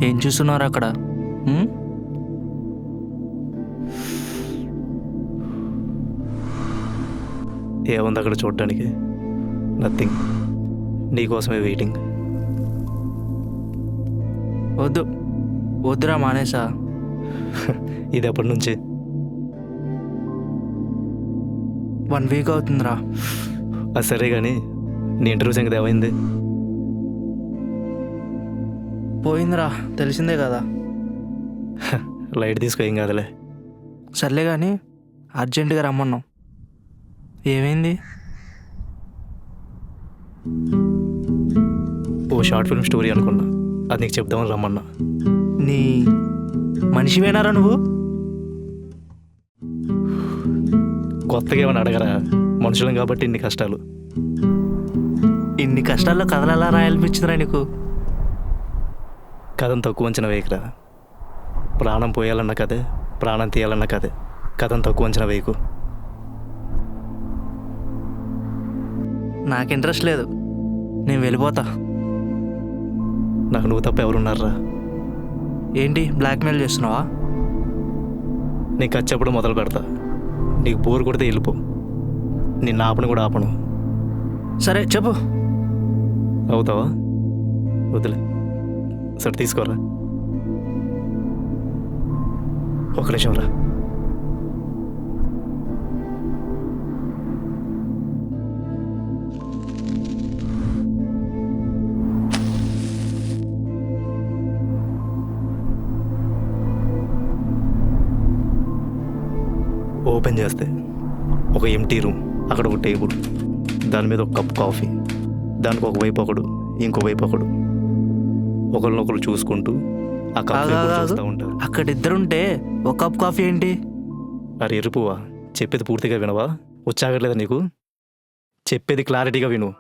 ఏం చూస్తున్నారు అక్కడ? ఏముంది అక్కడ చూడడానికి? నథింగ్. నీకోసమే వెయిటింగ్. వద్దు వద్దురా, మానేసా. ఇది ఎప్పటి నుంచి? 1 వీక్ అవుతుందిరా. అది సరే కానీ నీ ఇంటర్వ్యూ సంగతి ఏమైంది? పోయిందిరా, తెలిసిందే కదా. లైట్ తీసుకో, ఏం కాదులే. సర్లే కానీ అర్జెంటుగా రమ్మన్నాం, ఏమైంది? ఓ షార్ట్ ఫిల్మ్ స్టోరీ అనుకున్నా, అది నీకు చెప్దామని రమ్మన్నా. నీ మనిషివేనారా నువ్వు? కొత్తగా ఏమైనా అడగరా? మనుషులం కాబట్టి ఇన్ని కష్టాలు. ఇన్ని కష్టాల్లో కథలు ఎలా రాయాలనిపించిందిరా నీకు? కథను తక్కువ అంచనా వేయకురా. ప్రాణం పోయాలన్న కథే, ప్రాణం తీయాలన్న కథే. కథను తక్కువ అంచనా వేయకు. నాకు ఇంట్రెస్ట్ లేదు, నేను వెళ్ళిపోతా. నాకు నువ్వు తప్ప ఎవరున్నారా? ఏంటి బ్లాక్మెయిల్ చేస్తున్నావా? నీకు వచ్చేప్పుడు మొదలు పెడతా. నీకు బోరు కొడితే వెళ్ళిపో. నిన్ను ఆపను కూడా ఆపను. సరే చెప్పు. అవుతావా? వదిలే. సరే తీసుకోరా. ఒక నిమిషం రా. ఓపెన్ చేస్తే ఒక ఎంటీ రూమ్, అక్కడ ఒక టేబుల్, దాని మీద ఒక కప్ కాఫీ, దానికి ఒక వైపు ఒకడు, ఇంకో వైపు ఒకడు ఒకరినొకరు చూసుకుంటూ ఆ కప్ చూస్తూ ఉంటారు. అక్కడ ఇద్దరుంటే ఒక కప్ కాఫీ ఏంటి? అరే ఎరుపువా, చెప్పేది పూర్తిగా వినవా? వచ్చాగట్లేదా నీకు? చెప్పేది క్లారిటీగా విను.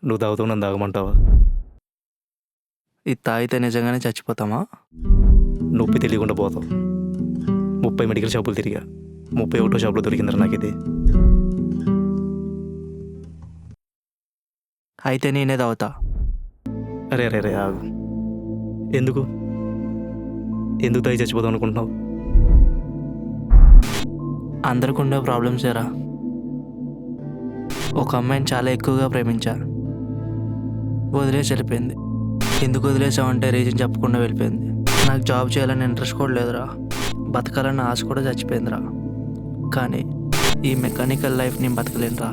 నువ్వు తాగుతావు నన్ను తాగమంటావా? ఇది తాగితే నిజంగానే చచ్చిపోతామా? నొప్పి తెలియకుండా పోతావు. 30 మెడికల్ షాపులు తిరిగా, 31 షాపులో దొరికిందిరా నాకు ఇది. అయితే నేనే తాగుతా. అరే అరే అరే ఆగు. ఎందుకు ఎందుకు తాగి చచ్చిపోదాం అనుకుంటున్నావు? అందరికి ఉండే ప్రాబ్లమ్స్ ఏరా. ఒక అమ్మాయిని చాలా ఎక్కువగా ప్రేమించా, వదిలేసి వెళ్ళిపోయింది. ఎందుకు వదిలేసామంటే రీజన్ చెప్పకుండా వెళ్ళిపోయింది. నాకు జాబ్ చేయాలని ఇంట్రెస్ట్ కూడా లేదురా, బతకాలన్న ఆశ కూడా చచ్చిపోయిందిరా. కానీ ఈ మెకానికల్ లైఫ్ నేను బతకలేనురా.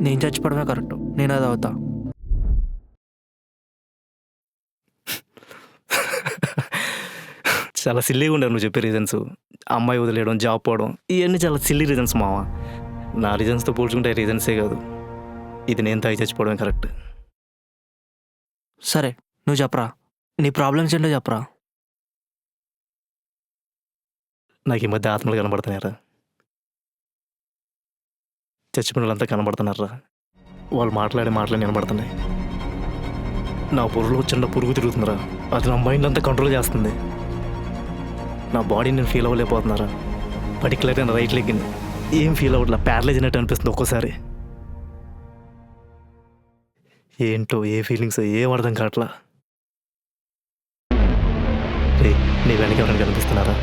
నేను చచ్చిపోవడమే కరెక్ట్, నేను అది అవుతా. చాలా సిల్లీగా ఉండరు నువ్వు చెప్పే రీజన్స్. అమ్మాయి వదిలేయడం, జాబ్ పోవడం, ఇవన్నీ చాలా సిల్లీ రీజన్స్ మావా. నా రీజన్స్తో పోల్చుకుంటే రీజన్సే కాదు. ఇది నేను తాగి చచ్చిపోవడమే కరెక్ట్. సరే నువ్వు చెప్పరా, నీ ప్రాబ్లమ్స్ ఏంటో చెప్పరా. నాకు ఈ మధ్య ఆత్మలు కనబడుతున్నారా? చచ్చిపోయిన వాళ్ళంతా కనబడుతున్నారా? వాళ్ళు మాట్లాడే మాటలు కనబడుతున్నాయి. నా బుర్రలో చిన్న పురుగు తిరుగుతుందిరా, అది నా మైండ్ అంతా కంట్రోల్ చేస్తుంది. నా బాడీ నేను ఫీల్ అవ్వలేకపోతున్నారా? పర్టికులర్గా నా రైట్ లెగ్ ఏం ఫీల్ అవ్వట్లా, ప్యారలైజ్ అయినట్టు అనిపిస్తుంది ఒక్కోసారి. ఏంటో ఏ ఫీలింగ్స్ ఏం అర్థం కావట్లా. రే, నీ వెనక ఎవరైనా కనిపిస్తున్నారా?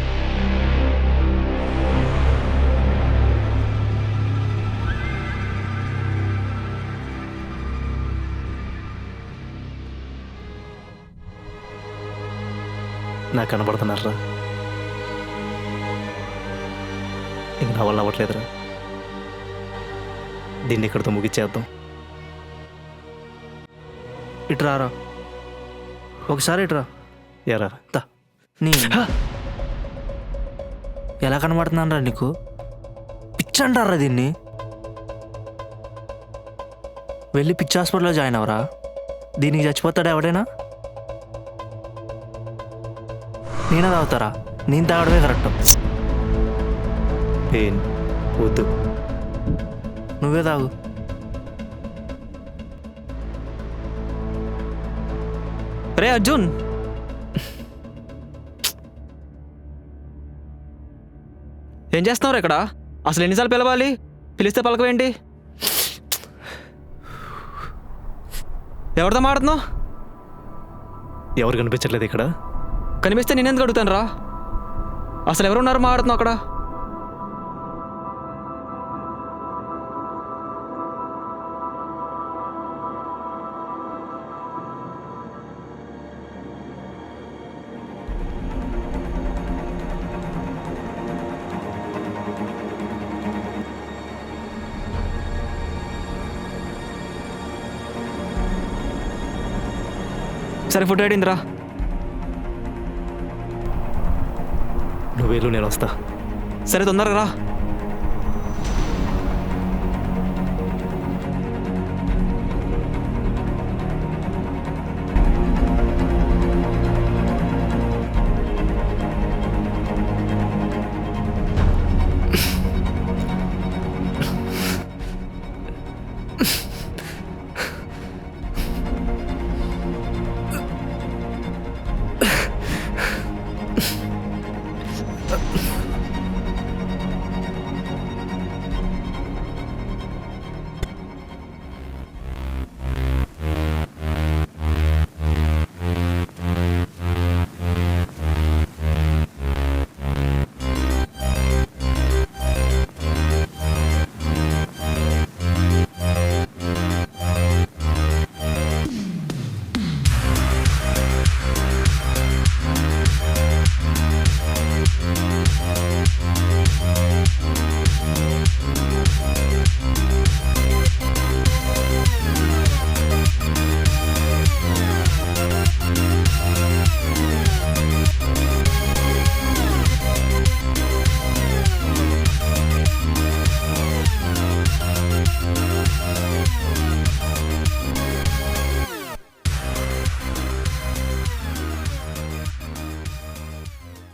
నాకు కనబడుతున్నారా? ఇంక నా వల్ల అవ్వట్లేదురా. దీన్ని ఇక్కడితో ముగిచ్చేద్దాం. ఇటురారా, ఒకసారి ఇటురా. ఎరా నీ ఎలా కనబడుతున్నానరా నీకు? పిచ్చి అంటారా దీన్ని? వెళ్ళి పిచ్చి హాస్పిటల్లో జాయిన్ అవరా. దీనికి చచ్చిపోతాడా ఎవడైనా? నేనే తాగుతారా? నేను తాగడమే కరెక్ట్. పెయిన్ వద్దు, నువ్వే తాగు. రే అర్జున్, ఏం చేస్తున్నావు ఇక్కడ? అసలు ఎన్నిసార్లు పిలవాలి? పిలిస్తే పలకవేంటి? ఎవరితో మాడుతున్నావు? ఎవరు కనిపించట్లేదు ఇక్కడ? కనిపిస్తే నేనెందుకు అడుగుతాను రా? అసలు ఎవరున్నారు మాడుతున్నావు అక్కడ? సరే ఫోటో అడిందిరా. నువ్వేళ్ళు నేను వస్తా. సరే తొందరగా రా.